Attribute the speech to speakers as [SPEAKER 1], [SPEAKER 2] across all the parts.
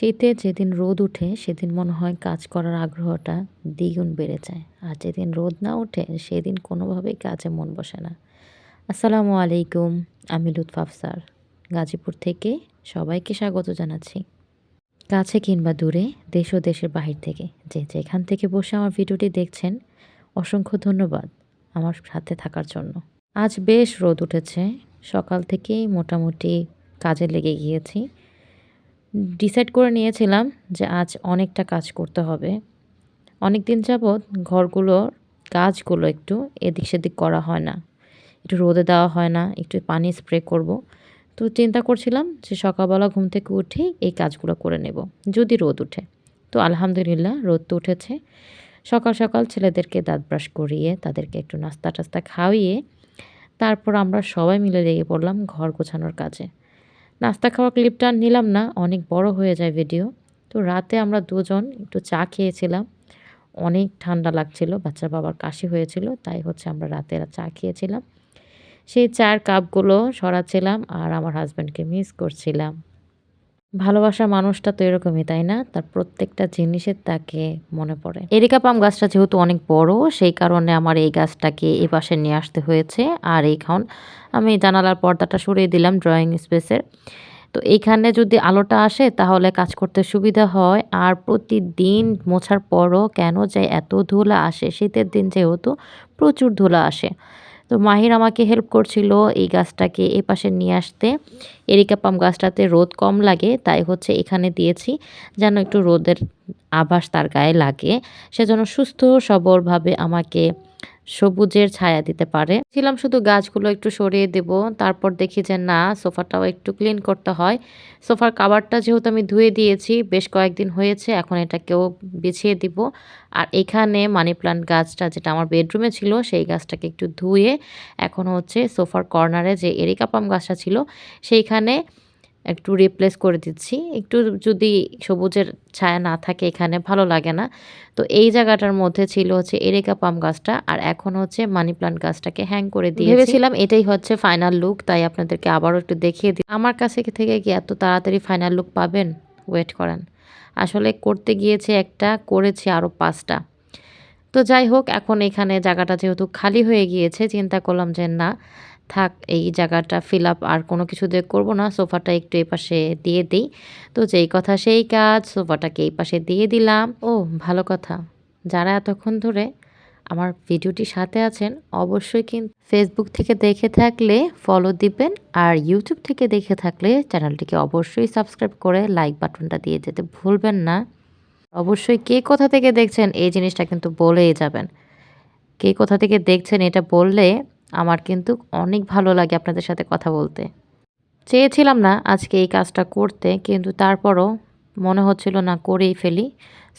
[SPEAKER 1] শীতে যেদিন রোদ উঠে সেদিন মনে হয় কাজ করার আগ্রহটা দ্বিগুণ বেড়ে যায়। আর যেদিন রোদ না ওঠে সেদিন কোনোভাবেই কাজে মন বসে না। আসসালামু আলাইকুম। আমি লুৎফা আফসার। গাজীপুর থেকে সবাইকে স্বাগত জানাচ্ছি। কাছে কিংবা দূরে, দেশ ও দেশের বাহির থেকে যে যেখান থেকে বসে আমার ভিডিওটি দেখছেন, অসংখ্য ধন্যবাদ আমার সাথে থাকার জন্য। আজ বেশ রোদ উঠেছে। সকাল থেকেই মোটামুটি কাজে লেগে গিয়েছি। ডিসাইড করে নিয়েছিলাম যে আজ অনেকটা কাজ করতে হবে। অনেক দিন যাবৎ ঘরগুলোর কাজগুলো একটু এদিক সেদিক করা হয় না। একটু রোদে দেওয়া হয় না, একটু পানি স্প্রে করব। তো চিন্তা করছিলাম যে সকালবেলা ঘুম থেকে উঠেই এই কাজগুলো করে নেব, যদি রোদ উঠে। তো আলহামদুলিল্লাহ রোদ তো উঠেছে। সকাল সকাল ছেলেদেরকে দাঁত ব্রাশ করিয়ে তাদেরকে একটু নাস্তা টাস্তা খাওয়িয়ে তারপর আমরা সবাই মিলে লেগে পড়লাম ঘর গোছানোর কাজে। নাস্তা খাওয়া ক্লিপটা আর নিলাম না, অনেক বড় হয়ে যায় ভিডিও। তো রাতে আমরা দুজন একটু চা খেয়েছিলাম। অনেক ঠান্ডা লাগছিল, বাচ্চার বাবার কাশি হয়েছিল, তাই হচ্ছে আমরা রাতে চা খেয়েছিলাম। সেই চায়ের কাপগুলো সরাচ্ছিলাম আর আমার হাসব্যান্ডকে মিস করছিলাম। ভালোবাসার মানুষটা তো এরকমই, তাই না? তার প্রত্যেকটা জিনিসের তাকে মনে পড়ে। এরিকা পাম গাছটা যেহেতু অনেক বড়, সেই কারণে আমার এই গাছটাকে এপাশে নিয়ে আসতে হয়েছে। আর এইখন আমি জানালার পর্দাটা সরিয়ে দিলাম ড্রয়িং স্পেসের। তো এইখানে যদি আলোটা আসে তাহলে কাজ করতে সুবিধা হয়। আর প্রতিদিন মোছার পরও কেন যে এত ধুলা আসে, শীতের দিন যেহেতু প্রচুর ধুলা আসে। তো মাহির আমাকে হেল্প করছিল এই গাছটাকে এপাশে নিয়ে আসতে। এরিকা পাম গাছটাতে রোদ কম লাগে, তাই হচ্ছে এখানে দিয়েছি যেন একটু রোদের আভাস তার গায়ে লাগে, সেজন্য সুস্থ সবলভাবে আমাকে সবুজের ছায়া দিতে পারে। ছিলাম শুধু গাছগুলো একটু সরিয়ে দেব, তারপর দেখি যে না, সোফাটাও একটু ক্লিন করতে হয়। সোফার কাভারটা যেহেতু আমি ধুয়ে দিয়েছি, বেশ কয়েকদিন হয়েছে, এখন এটাকেও বিছিয়ে দিব। আর এখানে মানি প্লান্ট গাছটা যেটা আমার বেডরুমে ছিল, সেই গাছটাকে একটু ধুয়ে এখন হচ্ছে সোফার কর্নারে যে এরিকা পাম গাছটা ছিল সেইখানে একটু রিপ্লেস করে দিচ্ছি। একটু যদি সবুজের ছায়া না থাকে এখানে ভালো লাগে না। তো এই জায়গাটার মধ্যে ছিল হচ্ছে এরিকা পাম গাছটা, আর এখন হচ্ছে মানি প্লান্ট গাছটাকে হ্যাং করে দিয়েছি। ভেবেছিলাম এটাই হচ্ছে ফাইনাল লুক, তাই আপনাদেরকে আবারও একটু দেখিয়ে দিই। আমার কাছে থেকে কি এত তাড়াতাড়ি ফাইনাল লুক পাবেন? ওয়েট করেন। আসলে করতে গিয়েছে একটা, করেছি আরও 5টা। তো যাই হোক, এখন এখানে জায়গাটা যেহেতু খালি হয়ে গিয়েছে, চিন্তা করলাম যে না থাক, এই জায়গাটা ফিল আপ আর কোনো কিছু দিয়ে করবো না, সোফাটা একটু এপাশে দিয়ে দিই। তো যেই কথা সেই কাজ, সোফাটাকে এই পাশে দিয়ে দিলাম। ও ভালো কথা, যারা এতক্ষণ ধরে আমার ভিডিওটির সাথে আছেন অবশ্যই কিন্তু ফেসবুক থেকে দেখে থাকলে ফলো দিবেন, আর ইউটিউব থেকে দেখে থাকলে চ্যানেলটিকে অবশ্যই সাবস্ক্রাইব করে লাইক বাটনটা দিয়ে যেতে ভুলবেন না। অবশ্যই কে কোথা থেকে দেখছেন এই জিনিসটা কিন্তু বলেই যাবেন। কে কোথা থেকে দেখছেন এটা বললে আমার কিন্তু অনেক ভালো লাগে আপনাদের সাথে কথা বলতে। চেয়েছিলাম না আজকে এই কাজটা করতে, কিন্তু তারপরও মনে হচ্ছিল না, করেই ফেলি।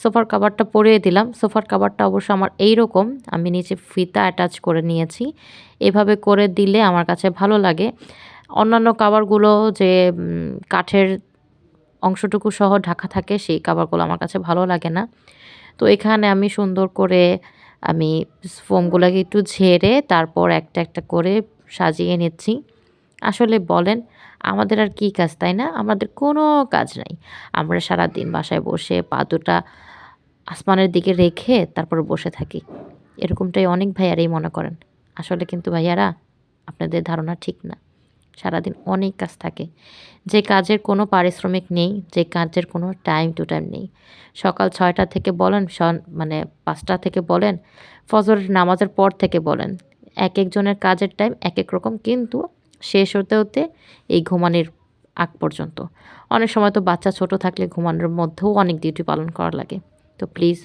[SPEAKER 1] সোফার কাভারটা পরিয়ে দিলাম। সোফার কাভারটা অবশ্য আমার এইরকম, আমি নিচে ফিতা অ্যাটাচ করে নিয়েছি। এভাবে করে দিলে আমার কাছে ভালো লাগে। অন্যান্য কাভারগুলো যে কাঠের অংশটুকু সহ ঢাকা থাকে, সেই কাভারগুলো আমার কাছে ভালো লাগে না। তো এখানে আমি সুন্দর করে আমি ফোমগুলোকে একটু ঝেড়ে তারপর একটা একটা করে সাজিয়ে নিচ্ছি। আসলে বলেন আমাদের আর কি কাজ, তাই না? আমাদের কোনো কাজ নাই। আমরা সারাদিন বাসায় বসে পা দুটা আসমানের দিকে রেখে তারপর বসে থাকি। এরকমটাই অনেক ভাইয়ারাই মনে করেন। আসলে কিন্তু ভাইয়ারা, আপনাদের ধারণা ঠিক না। সারাদিন অনেক কাজ থাকে, যে কাজের কোনো পারিশ্রমিক নেই, যে কাজের কোনো টাইম টু টাইম নেই। সকাল 6টা থেকে বলেন, মানে 5টা থেকে বলেন, ফজরের নামাজের পর থেকে বলেন, এক একজনের কাজের টাইম এক এক রকম, কিন্তু শেষ হতে হতে এই ঘুমানোর আগ পর্যন্ত। অনেক সময় তো বাচ্চা ছোট থাকলে ঘুমানোর মধ্যেও অনেক ডিউটি পালন করা লাগে। তো প্লিজ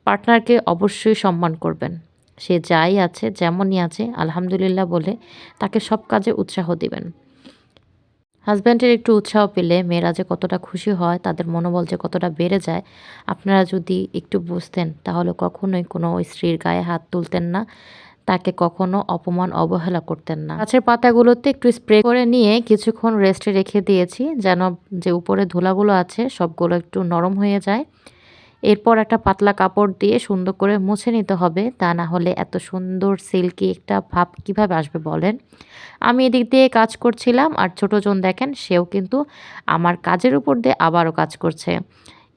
[SPEAKER 1] পার্টনারকে অবশ্যই সম্মান করবেন। সে যাই আছে, যেমনই আছে আলহামদুলিল্লাহ বলে তাকে সব কাজে উৎসাহ দিবেন। হাজব্যান্ডের একটু উৎসাহ পেলে মেয়েরা যে কতটা খুশি হয়, তাদের মনোবল যে কতটা বেড়ে যায়, আপনারা যদি একটু বুঝতেন তাহলে কখনোই কোনো স্ত্রীর গায়ে হাত তুলতেন না, তাকে কখনো অপমান অবহেলা করতেন না। গাছের পাতাগুলোতে একটু স্প্রে করে নিয়ে কিছুক্ষণ রেস্টে রেখে দিয়েছি, যেন যে উপরে ধুলাগুলো আছে সবগুলো একটু নরম হয়ে যায়। এরপর একটা পাতলা কাপড় দিয়ে সুন্দর করে মুছে নিতে হবে, তা না হলে এত সুন্দর সিল্কি একটা ভাব কিভাবে আসবে বলেন। আমি এদিক দিয়ে কাজ করছিলাম আর ছোট জন দেখেন সেও কিন্তু আমার কাজের উপর দিয়ে আবারও কাজ করছে।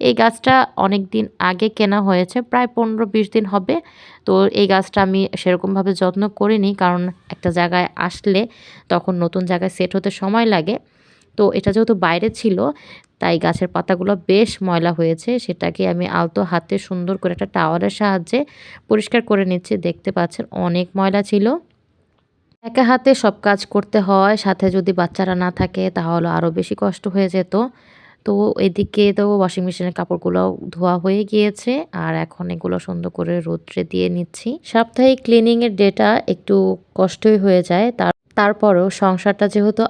[SPEAKER 1] এই গাছটা অনেক দিন আগে কেনা হয়েছে, প্রায় ১৫-২০ দিন হবে। তো এই গাছটা আমি সেরকমভাবে যত্ন করিনি, কারণ একটা জায়গায় আসলে তখন নতুন জায়গায় সেট হতে সময় লাগে। তো এটা যেহেতু বাইরে ছিল, তাই গাছের পাতাগুলো বেশ ময়লা হয়েছে। সেটাকে আমি আলতো হাতে সুন্দর করে একটা টাওয়ালের সাহায্যে পরিষ্কার করে নিচ্ছি। দেখতে পাচ্ছেন অনেক ময়লা ছিল। একা হাতে সব কাজ করতে হয়, সাথে যদি বাচ্চারা না থাকে তাহলে আরও বেশি কষ্ট হয়ে যেত। তো এদিকে তো ওয়াশিং মেশিনের কাপড়গুলোও ধোয়া হয়ে গিয়েছে আর এখন এগুলো সুন্দর করে রৌদ্রে দিয়ে নিচ্ছি। সাপ্তাহিক ক্লিনিংয়ের ডেটা একটু কষ্টই হয়ে যায়। তারপরেও সংসারটা যেহেতু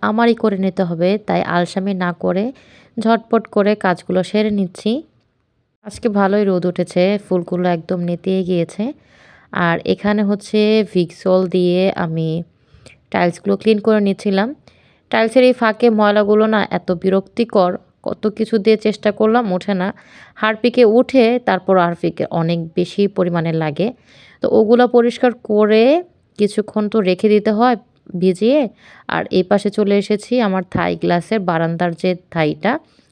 [SPEAKER 1] আমারই করে নিতে হবে, তাই আলসামি না করে ঝটপট করে কাজগুলো সেরে নিচ্ছি। আজকে ভালোই রোদ উঠেছে, ফুলগুলো একদম নেতিয়ে গিয়েছে। আর এখানে হচ্ছে ভিক্সল দিয়ে আমি টাইলসগুলো ক্লিন করে নিচ্ছিলাম। টাইলসের এই ফাঁকে ময়লাগুলো না এত বিরক্তিকর, কত কিছু দিয়ে চেষ্টা করলাম ওঠে না। হারপিকে উঠে তারপর হারপিকে অনেক বেশি পরিমাণে লাগে। তো ওগুলা পরিষ্কার করে কিছুক্ষণ তো রেখে দিতে হয় ভিজিয়ে। আর এই পাশে চলে এসেছি আমার থাই গ্লাসের বারান্দার যে থাইটা,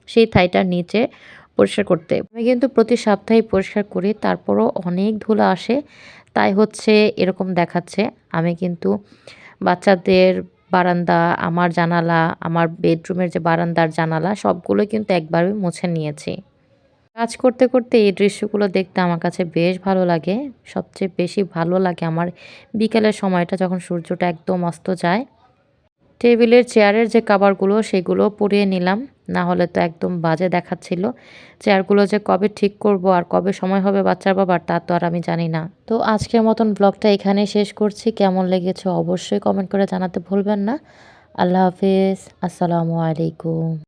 [SPEAKER 1] সেই থাইটার নিচে পরিষ্কার করতে। আমি কিন্তু প্রতি সপ্তাহে পরিষ্কার করি, তারপরও অনেক ধুলা আসে। তাই হচ্ছে এরকম দেখাচ্ছে। আমি কিন্তু বাচ্চাদের বারান্দা, আমার জানালা, আমার বেডরুমের যে বারান্দার জানালা সবগুলো কিন্তু একবারে মুছে নিয়েছি। কাজ করতে, করতে এই দৃশ্যগুলো দেখতে আমার কাছে বেশ ভালো লাগে। সবচেয়ে বেশি ভালো লাগে আমার বিকেলের সময়টা, যখন সূর্যটা একদম অস্ত যায়। টেবিলের চেয়ারের যে কভারগুলো সেগুলো পুড়িয়ে নিলাম। না হলে তো একদম বাজে দেখাচ্ছিল। চেয়ারগুলো যে কবে ঠিক করব আর কবে সময় হবে বাচ্চার বাবার, তা তো আর আমি জানি না। তো আজকের মতন ব্লগটা এখানেই শেষ করছি। কেমন লেগেছে অবশ্যই কমেন্ট করে জানাতে ভুলবেন না। আল্লাহ হাফেজ। আসসালামু আলাইকুম।